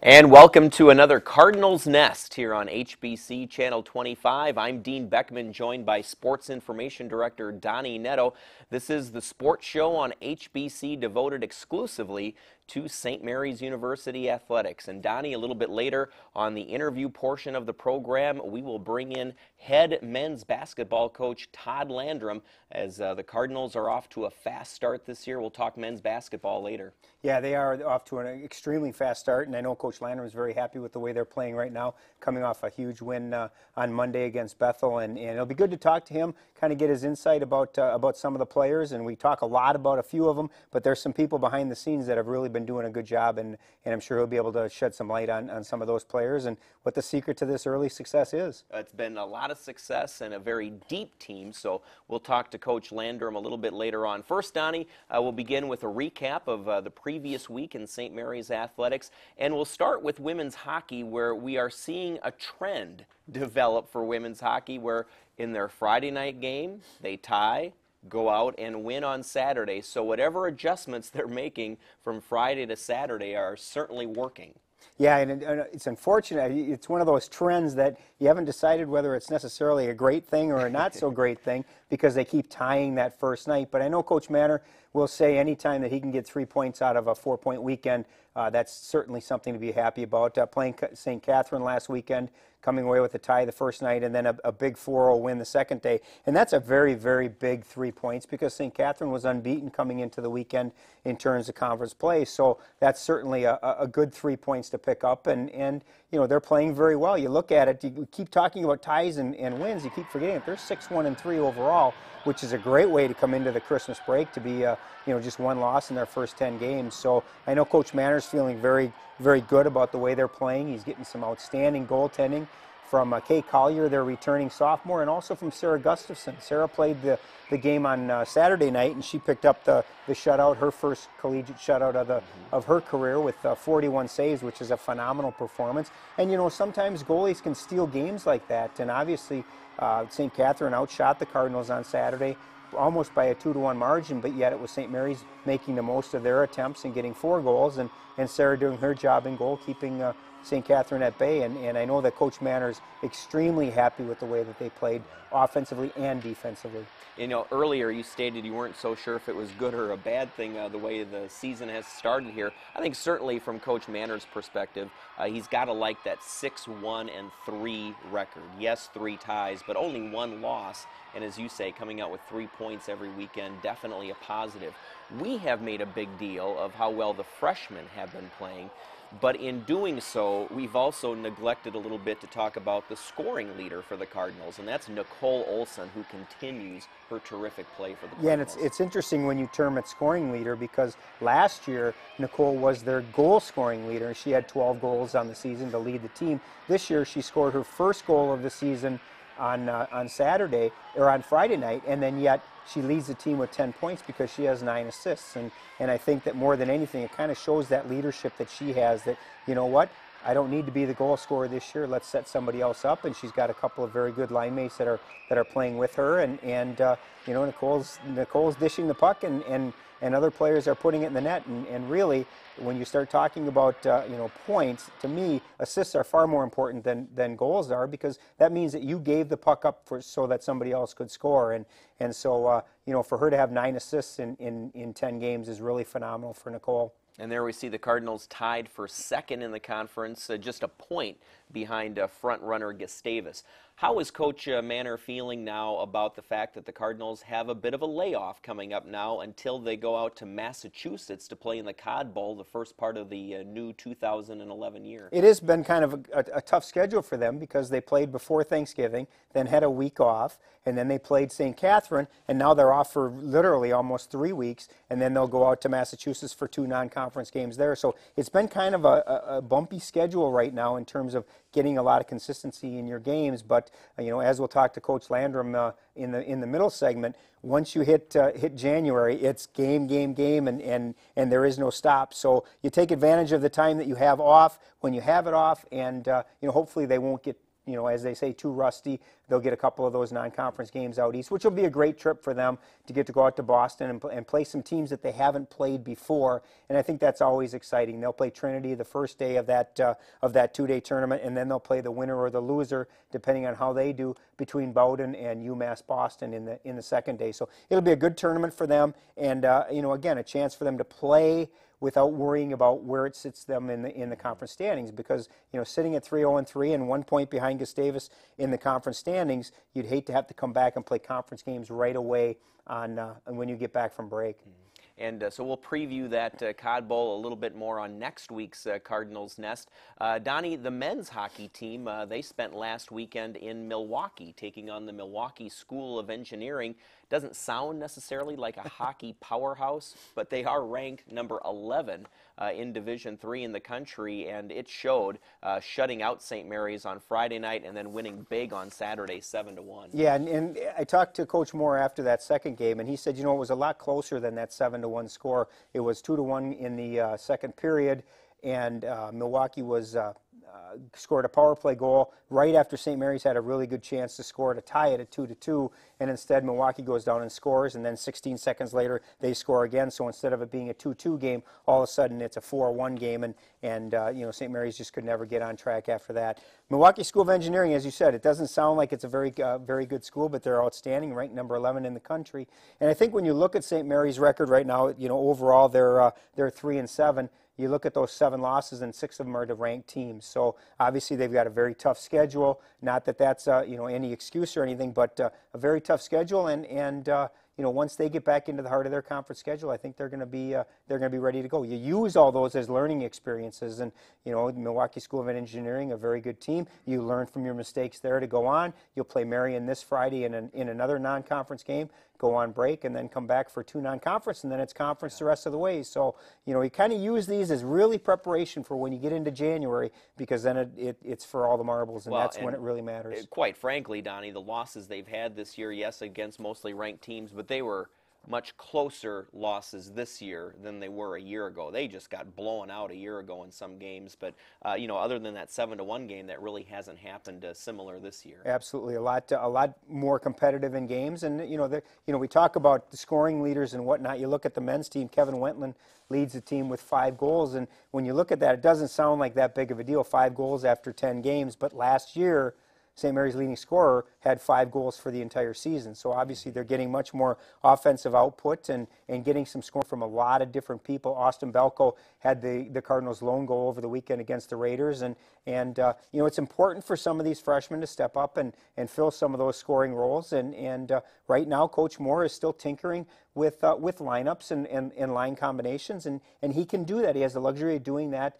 And welcome to another Cardinals Nest here on HBC Channel 25. I'm Dean Beckman, joined by Sports Information Director Donny Nadeau. This is the sports show on HBC devoted exclusively to St. Mary's University athletics. And Donny, a little bit later on the interview portion of the program, we will bring in head men's basketball coach Todd Landrum as the Cardinals are off to a fast start this year. We'll talk men's basketball later. Yeah, they are off to an extremely fast start, and I know Coach Landrum is very happy with the way they're playing right now, coming off a huge win on Monday against Bethel, and it'll be good to talk to him, kind of get his insight about some of the players, and we talk a lot about a few of them, but there's some people behind the scenes that have really been doing a good job, and I'm sure he'll be able to shed some light on some of those players and what the secret to this early success is. It's been a lot of success and a very deep team, so we'll talk to Coach Landrum a little bit later on. First, Donny, we'll begin with a recap of the previous week in St. Mary's athletics, and we'll start with women's hockey, where we are seeing a trend develop for women's hockey, where in their Friday night game, they tie, go out and win on Saturday. So whatever adjustments they're making from Friday to Saturday are certainly working. Yeah, and it's unfortunate. It's one of those trends that you haven't decided whether it's necessarily a great thing or a not so great thing, because they keep tying that first night. But I know Coach Manor will say anytime that he can get 3 points out of a 4-point weekend, that's certainly something to be happy about. Playing St. Catherine last weekend, coming away with a tie the first night, and then a big 4-0 win the second day. And that's a very, very big 3 points, because St. Catherine was unbeaten coming into the weekend in terms of conference play. So that's certainly a good 3 points to pick up. And you know, they're playing very well. You look at it, you keep talking about ties and wins, you keep forgetting it. They're 6-1-3 overall, which is a great way to come into the Christmas break, to be just one loss in their first 10 games. So I know Coach Manor's feeling very, very good about the way they're playing. He's getting some outstanding goaltending from Kay Collier, their returning sophomore, and also from Sarah Gustafson. Sarah played the game on Saturday night, and she picked up the shutout, her first collegiate shutout of her career, with 41 saves, which is a phenomenal performance. And you know, sometimes goalies can steal games like that, and obviously St. Catherine outshot the Cardinals on Saturday almost by a 2-1 margin, but yet it was St. Mary's making the most of their attempts and getting 4 goals, and Sarah doing her job in goal, keeping St. Catherine at bay. And I know that Coach Manor's extremely happy with the way that they played offensively and defensively. You know, earlier you stated you weren't so sure if it was good or a bad thing the way the season has started here. I think certainly from Coach Manor's perspective, he's got to like that 6-1-3 record. Yes, 3 ties, but only 1 loss. And as you say, coming out with 3 points every weekend, definitely a positive. We have made a big deal of how well the freshmen have been playing. But in doing so, we've also neglected a little bit to talk about the scoring leader for the Cardinals, and that's Nicole Olson, who continues her terrific play for the Cardinals. Yeah, and it's interesting when you term it scoring leader, because last year Nicole was their goal scoring leader. She had 12 goals on the season to lead the team. This year she scored her first goal of the season on Saturday, or on Friday night, and then yet she leads the team with 10 points because she has 9 assists. And I think that more than anything, it kind of shows that leadership that she has, that, you know what, I don't need to be the goal scorer this year. Let's set somebody else up. And she's got a couple of very good line mates that are playing with her. And you know, Nicole's dishing the puck, and other players are putting it in the net. And really, when you start talking about you know, points, to me, assists are far more important than goals are, because that means that you gave the puck up so that somebody else could score. And so you know, for her to have 9 assists in 10 games is really phenomenal for Nicole. And there we see the Cardinals tied for second in the conference, just a point behind front-runner Gustavus. How is Coach Manor feeling now about the fact that the Cardinals have a bit of a layoff coming up now until they go out to Massachusetts to play in the Cod Bowl the first part of the new 2011 year? It has been kind of a tough schedule for them, because they played before Thanksgiving, then had a week off, and then they played St. Catherine, and now they're off for literally almost 3 weeks, and then they'll go out to Massachusetts for 2 non-conference games there. So it's been kind of a bumpy schedule right now in terms of getting a lot of consistency in your games. But you know, as we'll talk to Coach Landrum in the middle segment, once you hit January, it's game, and there is no stop. So you take advantage of the time that you have off when you have it off, and you know, hopefully they won't get as they say, too rusty. They'll get a couple of those non-conference games out east, which will be a great trip for them to get to go out to Boston and play some teams that they haven't played before. And I think that's always exciting. They'll play Trinity the first day of that 2-day tournament, and then they'll play the winner or the loser, depending on how they do, between Bowdoin and UMass Boston in the second day. So it'll be a good tournament for them, and again, a chance for them to play without worrying about where it sits them in the conference standings, because sitting at 3-0-3 and 1 point behind Gustavus in the conference standings, you'd hate to have to come back and play conference games right away when you get back from break. And so we'll preview that Cod Bowl a little bit more on next week's Cardinals Nest. Donnie, the men's hockey team, they spent last weekend in Milwaukee taking on the Milwaukee School of Engineering. Doesn't sound necessarily like a hockey powerhouse, but they are ranked number 11 in Division III in the country, and it showed, shutting out St. Mary's on Friday night and then winning big on Saturday 7-1. Yeah, and I talked to Coach Moore after that second game, and he said, it was a lot closer than that 7-1 score. It was 2-1 in the second period, and Milwaukee was scored a power play goal right after St. Mary's had a really good chance to score to tie it at 2-2, and instead Milwaukee goes down and scores, and then 16 seconds later they score again. So instead of it being a 2-2 game, all of a sudden it's a 4-1 game, and St. Mary's just could never get on track after that. Milwaukee School of Engineering, as you said, it doesn't sound like it's a very good school, but they're outstanding, ranked number 11 in the country. And I think when you look at St. Mary's record right now, overall they're 3-7. You look at those 7 losses, and 6 of them are to ranked teams. So obviously they've got a very tough schedule. Not that that's any excuse or anything, but a very tough schedule. And once they get back into the heart of their conference schedule, I think they're going to be ready to go. You use all those as learning experiences, and Milwaukee School of Engineering, a very good team. You learn from your mistakes there to go on. You'll play Marion this Friday in another non-conference game, go on break, and then come back for 2 non-conference, and then it's conference the rest of the way. So you kind of use these as really preparation for when you get into January, because then it's for all the marbles, and that's when it really matters. Quite frankly, Donnie, the losses they've had this year, yes, against mostly ranked teams, but they were much closer losses this year than they were a year ago. They just got blown out a year ago in some games, but other than that 7-1 game, that really hasn't happened similar this year. Absolutely, a lot more competitive in games, and we talk about the scoring leaders and whatnot. You look at the men's team. Kevin Wentland leads the team with 5 goals, and when you look at that, it doesn't sound like that big of a deal. 5 goals after 10 games, but last year St. Mary's leading scorer had 5 goals for the entire season. So obviously they're getting much more offensive output and getting some scoring from a lot of different people. Austin Belko had the Cardinals' lone goal over the weekend against the Raiders. And it's important for some of these freshmen to step up and fill some of those scoring roles. And right now Coach Moore is still tinkering with lineups and line combinations. And he can do that. He has the luxury of doing that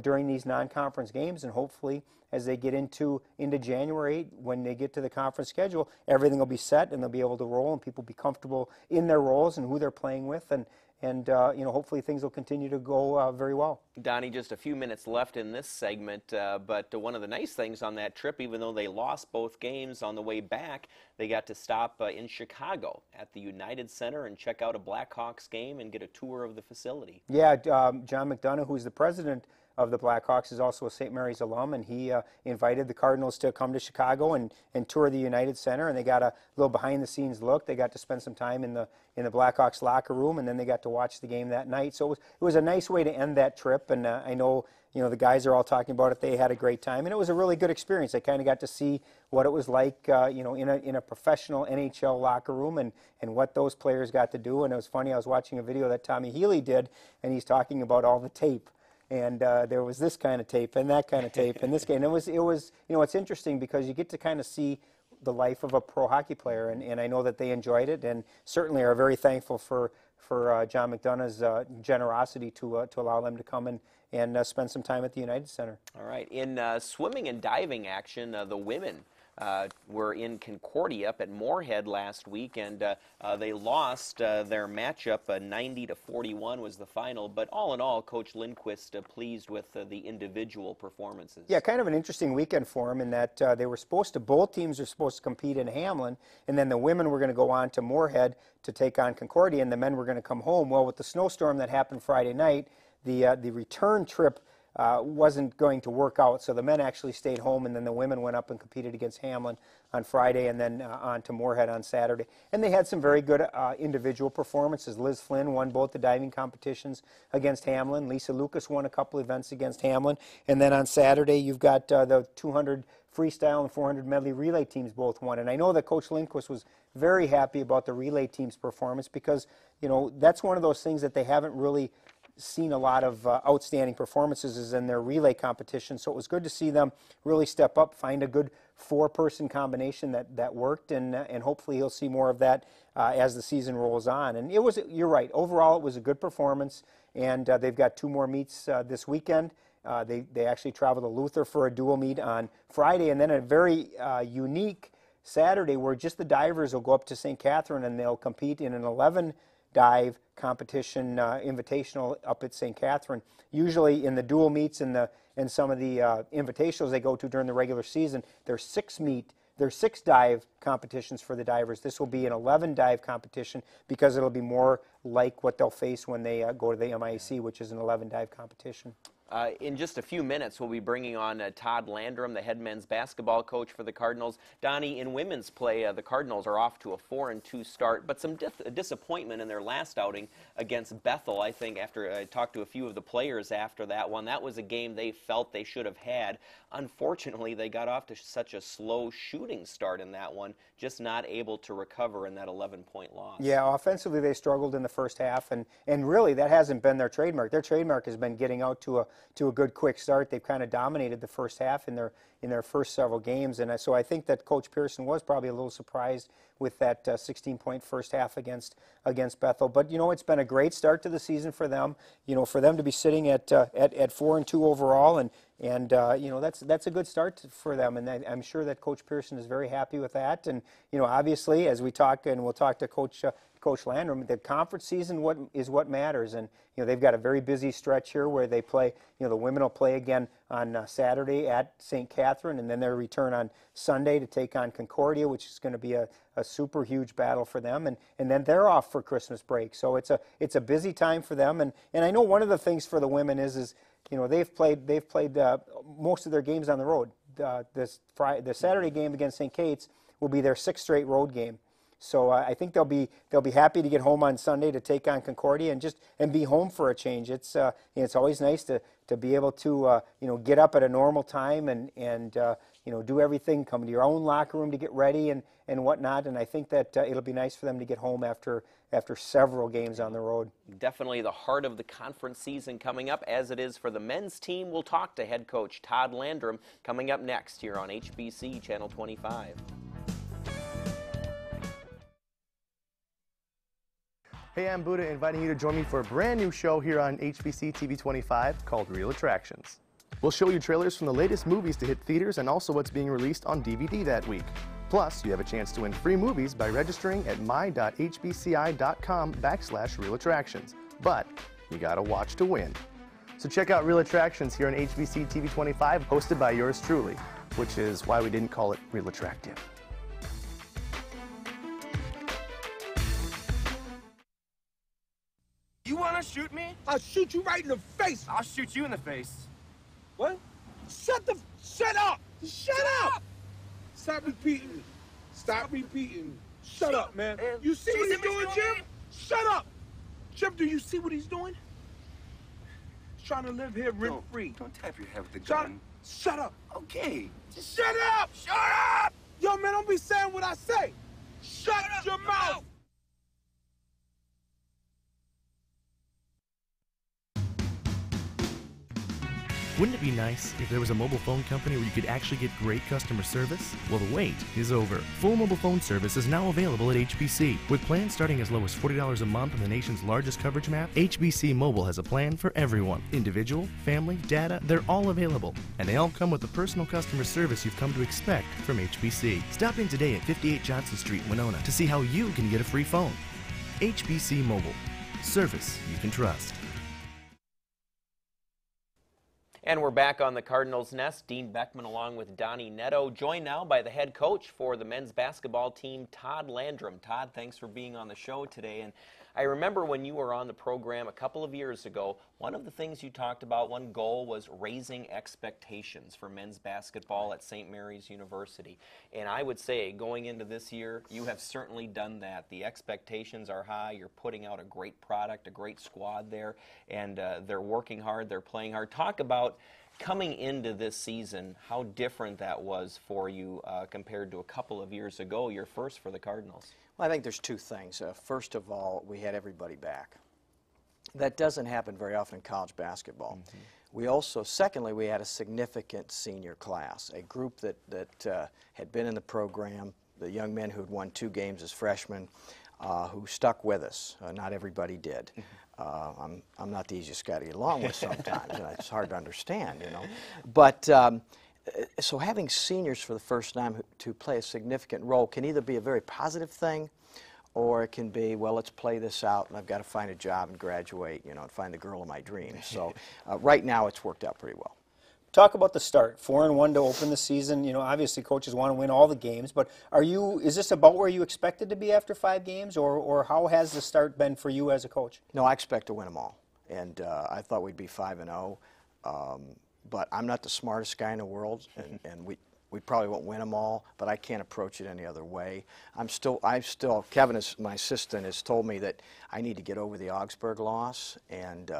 during these non-conference games, and hopefully as they get into January, when they get to the conference schedule, everything will be set and they'll be able to roll, and people will be comfortable in their roles and who they're playing with, and hopefully things will continue to go very well. Donnie, just a few minutes left in this segment, but one of the nice things on that trip, even though they lost both games on the way back, they got to stop in Chicago at the United Center and check out a Blackhawks game and get a tour of the facility. Yeah, John McDonough, who's the president of the Blackhawks, is also a St. Mary's alum, and he invited the Cardinals to come to Chicago and tour the United Center, and they got a little behind-the-scenes look. They got to spend some time in the Blackhawks locker room, and then they got to watch the game that night. So it was a nice way to end that trip, and I know the guys are all talking about it. They had a great time, and it was a really good experience. They kind of got to see what it was like, in a professional NHL locker room, and what those players got to do. And it was funny. I was watching a video that Tommy Healy did, and he's talking about all the tape. And there was this kind of tape and that kind of tape and this game. And it was it's interesting because you get to kind of see the life of a pro hockey player, and I know that they enjoyed it, and certainly are very thankful for John McDonough's generosity to allow them to come and spend some time at the United Center. All right. In swimming and diving action, the women were in Concordia up at Moorhead last week, and they lost their matchup. 90-41 was the final, but all in all, Coach Lindquist pleased with the individual performances. Yeah, kind of an interesting weekend for them in that both teams are supposed to compete in Hamlin, and then the women were going to go on to Moorhead to take on Concordia, and the men were going to come home. Well, with the snowstorm that happened Friday night, the return trip wasn't going to work out. So the men actually stayed home, and then the women went up and competed against Hamlin on Friday, and then on to Moorhead on Saturday. And they had some very good individual performances. Liz Flynn won both the diving competitions against Hamlin. Lisa Lucas won a couple events against Hamlin. And then on Saturday, you've got the 200 freestyle and 400 medley relay teams both won. And I know that Coach Lindquist was very happy about the relay team's performance because, you know, that's one of those things that they haven't really seen a lot of outstanding performances is in their relay competition. So it was good to see them really step up, find a good four-person combination that worked, and hopefully he'll see more of that as the season rolls on. And it was, you're right, overall it was a good performance, and they've got 2 more meets this weekend. They actually travel to Luther for a dual meet on Friday, and then a very unique Saturday where just the divers will go up to St. Catherine and they'll compete in an 11 dive competition invitational up at St. Catherine. Usually in the dual meets and some of the invitationals they go to during the regular season, there's 6 dive competitions for the divers. This will be an 11 dive competition because it'll be more like what they'll face when they go to the MIAC, which is an 11 dive competition. In just a few minutes, we'll be bringing on Todd Landrum, the head men's basketball coach for the Cardinals. Donnie, in women's play, the Cardinals are off to a 4-2 start, but some disappointment in their last outing against Bethel. I think after I talked to a few of the players after that one, that was a game they felt they should have had. Unfortunately, they got off to such a slow shooting start in that one, just not able to recover in that 11-point loss. Yeah, offensively they struggled in the first half, and really that hasn't been their trademark. Their trademark has been getting out to a good quick start. They've kind of dominated the first half in their first several games, and so I think that Coach Pearson was probably a little surprised with that 16-point first half against Bethel. But you know, it's been a great start to the season for them. You know, for them to be sitting at 4-2 overall, and you know, that's a good start for them, and I'm sure that Coach Pearson is very happy with that. And you know, obviously, as we talk, and we'll talk to Coach Landrum, the conference season what matters, and you know, they've got a very busy stretch here where they play. You know, the women will play again on Saturday at St. Catherine, and then their return on Sunday to take on Concordia, which is going to be a super huge battle for them, and then they're off for Christmas break. So it's a busy time for them, and I know one of the things for the women is you know, they've played most of their games on the road. The Saturday game against St. Kate's will be their 6th straight road game. So I think they'll be happy to get home on Sunday to take on Concordia and be home for a change. It's always nice to be able to you know, get up at a normal time and you know, do everything, come to your own locker room to get ready and whatnot. And I think that it'll be nice for them to get home after several games on the road. Definitely the heart of the conference season coming up, as it is for the men's team. We'll talk to head coach Todd Landrum coming up next here on HBC Channel 25. Hey, I'm Buddha, inviting you to join me for a brand new show here on HBC TV 25 called Real Attractions. We'll show you trailers from the latest movies to hit theaters and also what's being released on DVD that week. Plus, you have a chance to win free movies by registering at my.hbci.com/realattractions. But you gotta watch to win. So check out Real Attractions here on HBC TV 25, hosted by yours truly, which is why we didn't call it Real Attractive. You wanna shoot me? I'll shoot you right in the face. I'll shoot you in the face. What? Shut up! Shut up! Stop repeating. Stop repeating. Shut up, man. You see what he's doing, Jim? Shut up! Jim, do you see what he's doing? He's trying to live here rent-free. Don't tap your head with the gun. Shut up. Okay. Just Shut up! shut up! Yo, man, don't be saying what I say. Shut your mouth! Wouldn't it be nice if there was a mobile phone company where you could actually get great customer service? Well, the wait is over. Full mobile phone service is now available at HBC. With plans starting as low as $40 a month on the nation's largest coverage map, HBC Mobile has a plan for everyone. Individual, family, data, they're all available. And they all come with the personal customer service you've come to expect from HBC. Stop in today at 58 Johnson Street, Winona to see how you can get a free phone. HBC Mobile. Service you can trust. And we're back on the Cardinals Nest. Dean Beckman along with Donny Nadeau, joined now by the head coach for the men's basketball team, Todd Landrum. Todd, thanks for being on the show today. And I remember when you were on the program a couple of years ago, One of the things you talked about, one goal was raising expectations for men's basketball at St. Mary's University. And I would say going into this year, you have certainly done that. The expectations are high. You're putting out a great product, a great squad there, and they're working hard, they're playing hard. Talk about coming into this season, how different that was for you compared to a couple of years ago, your first for the Cardinals. Well, I think there's two things. First of all, we had everybody back. That doesn't happen very often in college basketball. Mm-hmm. We also, secondly, we had a significant senior class, a group that had been in the program, the young men who had won 2 games as freshmen, who stuck with us. Not everybody did. I'm not the easiest guy to get along with sometimes, and it's hard to understand, you know. But so having seniors for the first time to play a significant role can either be a very positive thing, or it can be, well, let's play this out, and I've got to find a job and graduate, you know, and find the girl of my dreams. So right now, it's worked out pretty well. Talk about the start. 4-1 to open the season. You know, obviously coaches want to win all the games, but is this about where you expected to be after 5 games, or how has the start been for you as a coach? No, I expect to win them all, and I thought we'd be 5-0, but I'm not the smartest guy in the world, and we probably won't win them all, but I can't approach it any other way. Kevin, my assistant, has told me that I need to get over the Augsburg loss and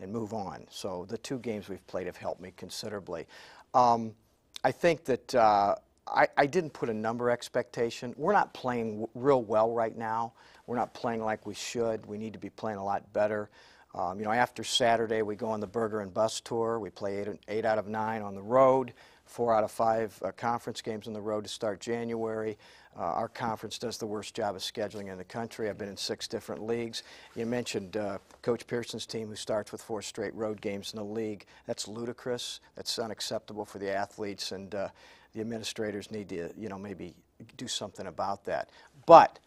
move on. So the 2 games we've played have helped me considerably. I think that I didn't put a number expectation. We're not playing real well right now. We're not playing like we should. We need to be playing a lot better. You know, after Saturday, we go on the Burger and Bus Tour. We play 8 out of 9 on the road. 4 out of 5 conference games on the road to start January. Our conference does the worst job of scheduling in the country. I've been in 6 different leagues. You mentioned Coach Pearson's team, who starts with 4 straight road games in the league. That's ludicrous. That's unacceptable for the athletes, and the administrators need to, you know, maybe do something about that. But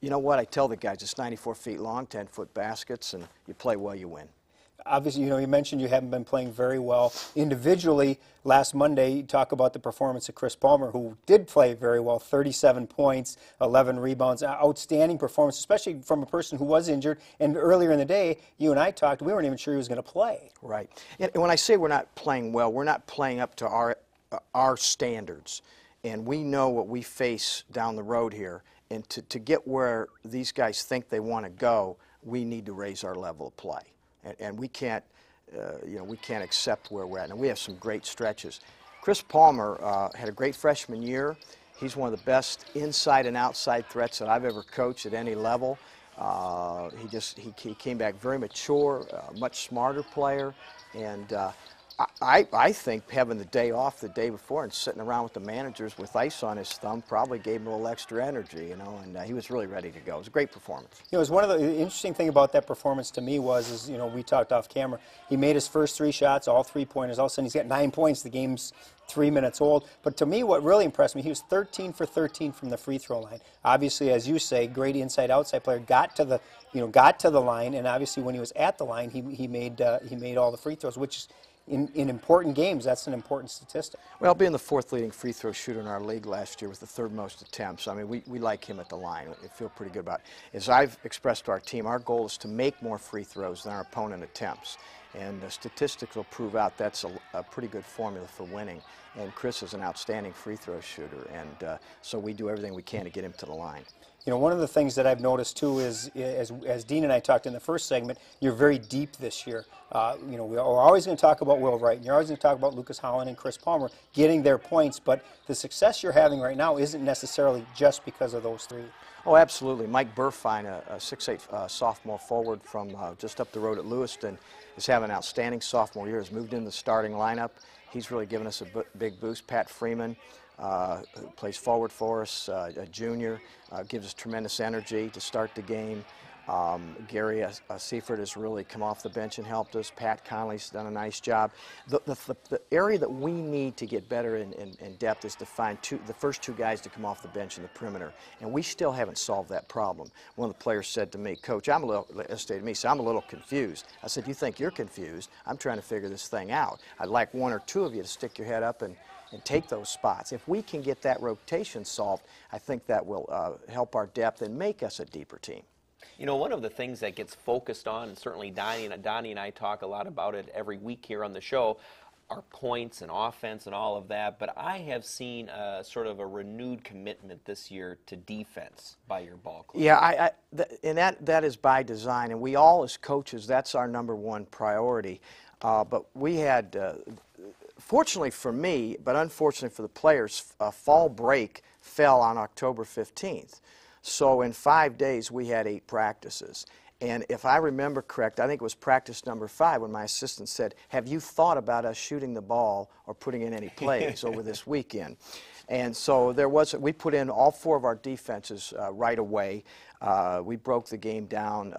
you know what? I tell the guys, it's 94 feet long, 10-foot baskets, and you play well, you win. Obviously, you know, you mentioned you haven't been playing very well individually. Last Monday, you talk about the performance of Chris Palmer, who did play very well, 37 points, 11 rebounds, outstanding performance, especially from a person who was injured. And earlier in the day, you and I talked, we weren't even sure he was going to play. Right. And when I say we're not playing well, we're not playing up to our standards. And we know what we face down the road here. And to get where these guys think they want to go, we need to raise our level of play. And we can't, you know, we can't accept where we're at. And we have some great stretches. Chris Palmer had a great freshman year. He's one of the best inside and outside threats that I've ever coached at any level. He came back very mature, much smarter player, and I think having the day off the day before and sitting around with the managers with ice on his thumb probably gave him a little extra energy, you know, and he was really ready to go. It was a great performance. You know, it was one of the interesting thing about that performance to me was, you know, we talked off camera. He made his first 3 shots, all 3-pointers. All of a sudden, he's got 9 points. The game's 3 minutes old. But to me, what really impressed me, he was 13 for 13 from the free throw line. Obviously, as you say, great inside-outside player. Got to the line, and obviously when he was at the line, he made all the free throws, which is, in important games, that's an important statistic. Well, being the 4th leading free throw shooter in our league last year with the 3rd most attempts, I mean, we like him at the line. We feel pretty good about it. As I've expressed to our team, our goal is to make more free throws than our opponent attempts. And statistics will prove out that's a pretty good formula for winning. And Chris is an outstanding free throw shooter, and so we do everything we can to get him to the line. You know, one of the things that I've noticed too is, as Dean and I talked in the first segment, you're very deep this year. You know, we're always going to talk about Will Wright, and you're always going to talk about Lucas Holland and Chris Palmer getting their points, but the success you're having right now isn't necessarily just because of those 3. Oh, absolutely. Mike Burfine, a 6'8" sophomore forward from just up the road at Lewiston, is having an outstanding sophomore year, has moved into the starting lineup. He's really given us a big boost. Pat Freeman, who plays forward for us, a junior, gives us tremendous energy to start the game. Gary Seifert has really come off the bench and helped us. Pat Conley's done a nice job. The area that we need to get better in depth is to find the first 2 guys to come off the bench in the perimeter, and we still haven't solved that problem. One of the players said to me, Coach, I'm a little confused. I said, you think you're confused? I'm trying to figure this thing out. I'd like 1 or 2 of you to stick your head up and take those spots. If we can get that rotation solved, I think that will help our depth and make us a deeper team. You know, one of the things that gets focused on, and certainly Donny and I talk a lot about it every week here on the show, are points and offense and all of that, but I have seen sort of a renewed commitment this year to defense by your ball club. Yeah, and that is by design, and we all as coaches, that's our #1 priority. But we had, fortunately for me, but unfortunately for the players, fall break fell on October 15th. So in 5 days, we had 8 practices. And if I remember correct, I think it was practice number 5 when my assistant said, have you thought about us shooting the ball or putting in any plays over this weekend? And so we put in all 4 of our defenses right away. We broke the game down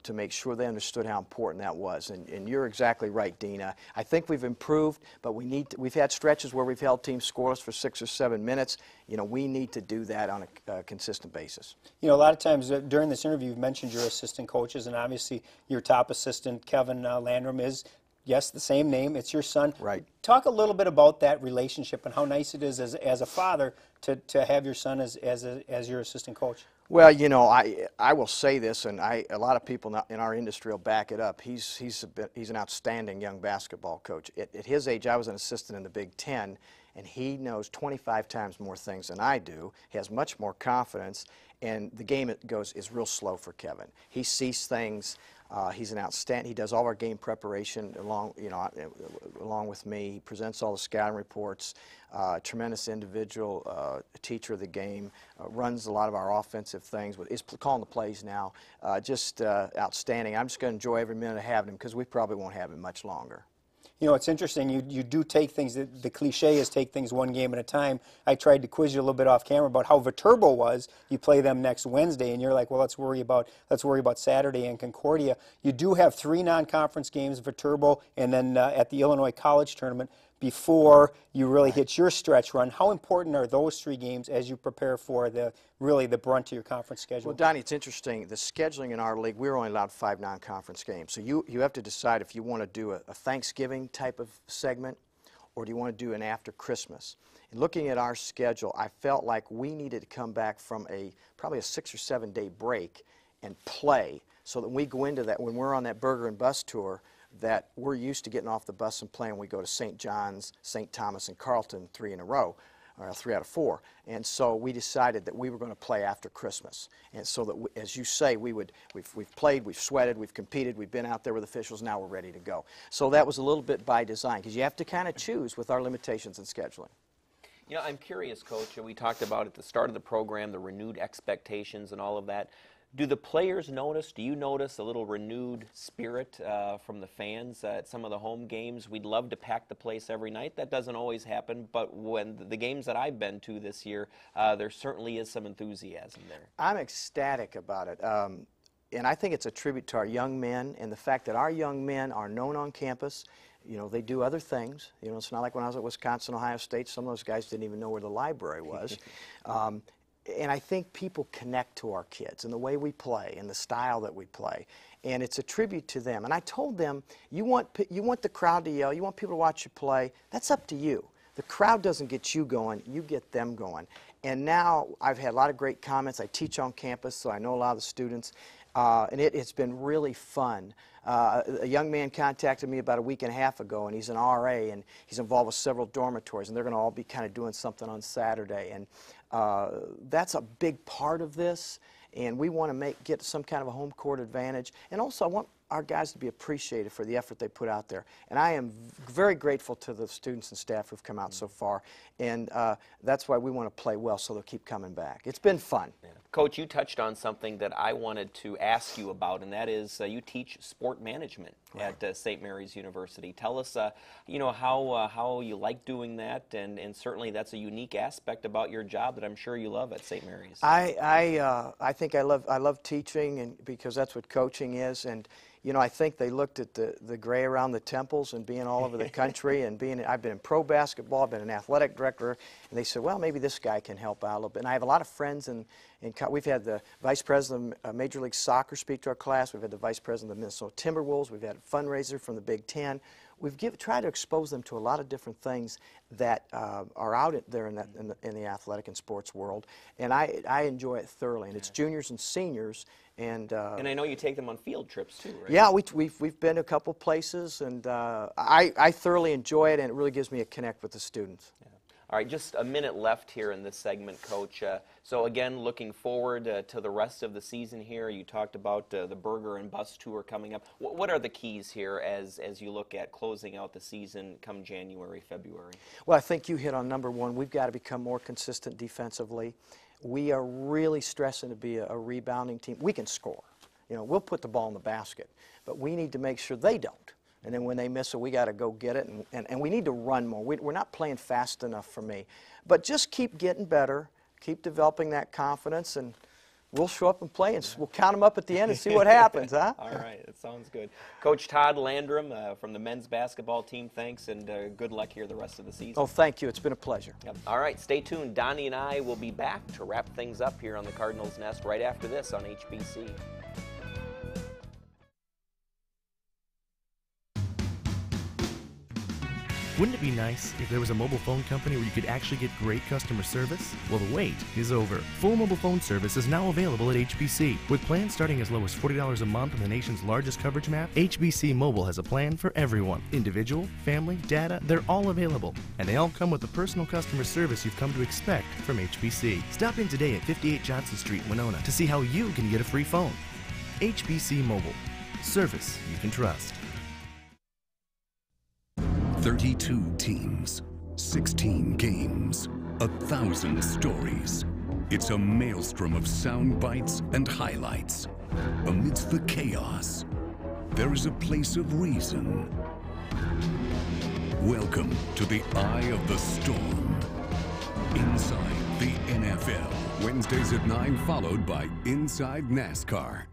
to make sure they understood how important that was. And you're exactly right, Dina. I think we've improved, but we've had stretches where we've held teams scoreless for 6 or 7 minutes. You know, we need to do that on a consistent basis. You know, a lot of times during this interview, you've mentioned your assistant coaches, and obviously your top assistant, Kevin Landrum, is, yes, the same name. It's your son. Right. Talk a little bit about that relationship and how nice it is as a father to have your son as your assistant coach. Well, you know, I will say this, and a lot of people in our industry will back it up. He's an outstanding young basketball coach. At his age, I was an assistant in the Big Ten, and he knows 25 times more things than I do. He has much more confidence, and the game is real slow for Kevin. He sees things. He's an outstanding. He does all our game preparation along with me. He presents all the scouting reports. Tremendous individual, teacher of the game. Runs a lot of our offensive things. Is calling the plays now. Just outstanding. I'm just going to enjoy every minute of having him because we probably won't have him much longer. You know, it's interesting. You do take things. The cliche is take things one game at a time. I tried to quiz you a little bit off camera about how Viterbo was. You play them next Wednesday, and you're like, well, let's worry about Saturday and Concordia. You do have 3 non-conference games, Viterbo, and then at the Illinois College Tournament before you really hit your stretch run. How important are those 3 games as you prepare for really the brunt of your conference schedule? Well, Donnie, it's interesting. The scheduling in our league, we're only allowed 5 non-conference games. So you have to decide if you want to do a Thanksgiving type of segment or do you want to do an after Christmas. And looking at our schedule, I felt like we needed to come back from probably a 6 or 7 day break and play so that when we go into that, when we're on that burger and bus tour, that we're used to getting off the bus and playing. We go to St. John's, St. Thomas, and Carleton 3 in a row, or 3 out of 4. And so we decided that we were going to play after Christmas. And so that, as you say, we've played, we've sweated, we've competed, we've been out there with officials, now we're ready to go. So that was a little bit by design, because you have to kind of choose with our limitations in scheduling. You know, I'm curious, Coach, we talked about at the start of the program, the renewed expectations and all of that. Do the players notice, do you notice a little renewed spirit from the fans at some of the home games? We'd love to pack the place every night. That doesn't always happen, but when the games that I've been to this year, there certainly is some enthusiasm there. I'm ecstatic about it. And I think it's a tribute to our young men and the fact that our young men are known on campus. You know, they do other things. You know, it's not like when I was at Wisconsin, Ohio State, some of those guys didn't even know where the library was. And I think people connect to our kids and the way we play and the style that we play. And it's a tribute to them. And I told them, you want the crowd to yell, you want people to watch you play, that's up to you. The crowd doesn't get you going, you get them going. And now I've had a lot of great comments. I teach on campus, so I know a lot of the students. And it's been really fun. A young man contacted me about a week and a half ago, and he's an RA, and he's involved with several dormitories, and they're going to all be kind of doing something on Saturday. And that's a big part of this, and we want to get some kind of a home court advantage. And also, I want our guys to be appreciated for the effort they put out there. And I am very grateful to the students and staff who've come out so far. And that's why we want to play well, so they'll keep coming back. It's been fun. Yeah. Coach, you touched on something that I wanted to ask you about, and that is you teach sport management at St. Mary's University. Tell us, you know, how you like doing that, and certainly that's a unique aspect about your job that I'm sure you love at St. Mary's. I think I love teaching, and because that's what coaching is. And you know, I think they looked at the gray around the temples and being all over the country and I've been in pro basketball, I've been an athletic director, and they said, well, maybe this guy can help out a little bit. And I have a lot of friends, and we've had the vice president of Major League Soccer speak to our class, we've had the vice president of the Minnesota Timberwolves, we've had a fundraiser from the Big Ten, we've tried to expose them to a lot of different things that are out there in the athletic and sports world, and I enjoy it thoroughly. And it's juniors and seniors, and I know you take them on field trips too, right? yeah, we've been to a couple places, and I thoroughly enjoy it, and it really gives me a connect with the students. Yeah. All right, just a minute left here in this segment, Coach. So again, looking forward to the rest of the season here. You talked about the Burger and Bus Tour coming up. What are the keys here as you look at closing out the season come January, February? Well, I think you hit on number one. We've got to become more consistent defensively. We are really stressing to be a rebounding team. We can score. You know, we'll put the ball in the basket, but we need to make sure they don't. And then when they miss it, we got to go get it, and we need to run more. We're not playing fast enough for me. But just keep getting better, keep developing that confidence, and we'll show up and play, and we'll count them up at the end and see what happens, huh? All right, that sounds good. Coach Todd Landrum from the men's basketball team, thanks, and good luck here the rest of the season. Oh, thank you. It's been a pleasure. Yep. All right, stay tuned. Donny and I will be back to wrap things up here on the Cardinals Nest right after this on HBC. Wouldn't it be nice if there was a mobile phone company where you could actually get great customer service? Well, the wait is over. Full mobile phone service is now available at HBC. With plans starting as low as $40 a month on the nation's largest coverage map, HBC Mobile has a plan for everyone. Individual, family, data, they're all available. And they all come with the personal customer service you've come to expect from HBC. Stop in today at 58 Johnson Street, Winona to see how you can get a free phone. HBC Mobile. Service you can trust. 32 teams, 16 games, 1,000 stories. It's a maelstrom of sound bites and highlights. Amidst the chaos, there is a place of reason. Welcome to the Eye of the Storm. Inside the NFL. Wednesdays at 9, followed by Inside NASCAR.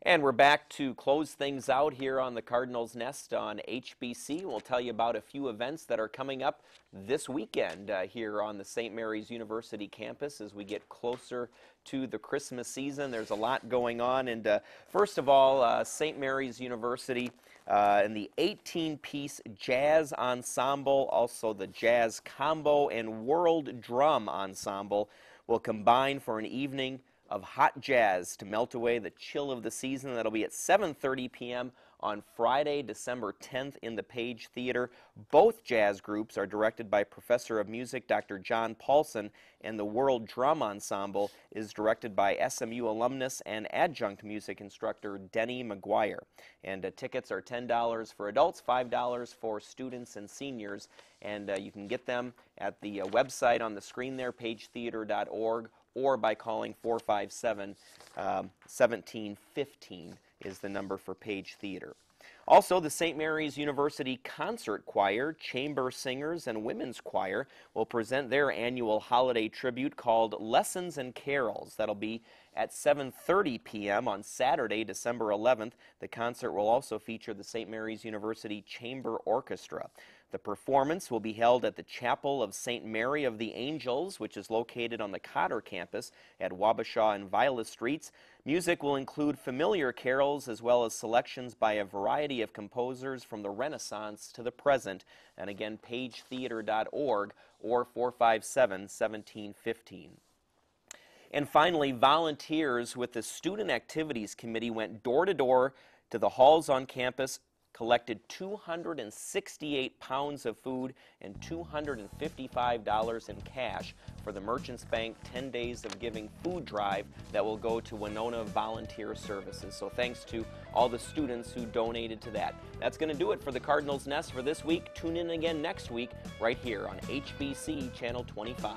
And we're back to close things out here on the Cardinals Nest on HBC. We'll tell you about a few events that are coming up this weekend here on the St. Mary's University campus as we get closer to the Christmas season. There's a lot going on. And first of all, St. Mary's University and the 18-piece jazz ensemble, also the jazz combo and world drum ensemble will combine for an evening of hot jazz to melt away the chill of the season. That'll be at 7:30 p.m. on Friday, December 10th in the Page Theater. Both jazz groups are directed by Professor of Music Dr. John Paulson, and the World Drum Ensemble is directed by SMU alumnus and adjunct music instructor Denny McGuire. And tickets are $10 for adults, $5 for students and seniors, and you can get them at the website on the screen there, pagetheater.org, or by calling 457-1715 is the number for Page Theater. Also, the St. Mary's University Concert Choir, Chamber Singers, and Women's Choir will present their annual holiday tribute called Lessons and Carols. That'll be at 7:30 p.m. on Saturday, December 11th. The concert will also feature the St. Mary's University Chamber Orchestra. The performance will be held at the Chapel of St. Mary of the Angels, which is located on the Cotter campus at Wabasha and Viola Streets. Music will include familiar carols as well as selections by a variety of composers from the Renaissance to the present. And again, pagetheater.org or 457-1715. And finally, volunteers with the Student Activities Committee went door to door to the halls on campus, collected 268 pounds of food and $255 in cash for the Merchants Bank 10 Days of Giving food drive that will go to Winona Volunteer Services. So thanks to all the students who donated to that. That's going to do it for the Cardinals Nest for this week. Tune in again next week right here on HBC Channel 25.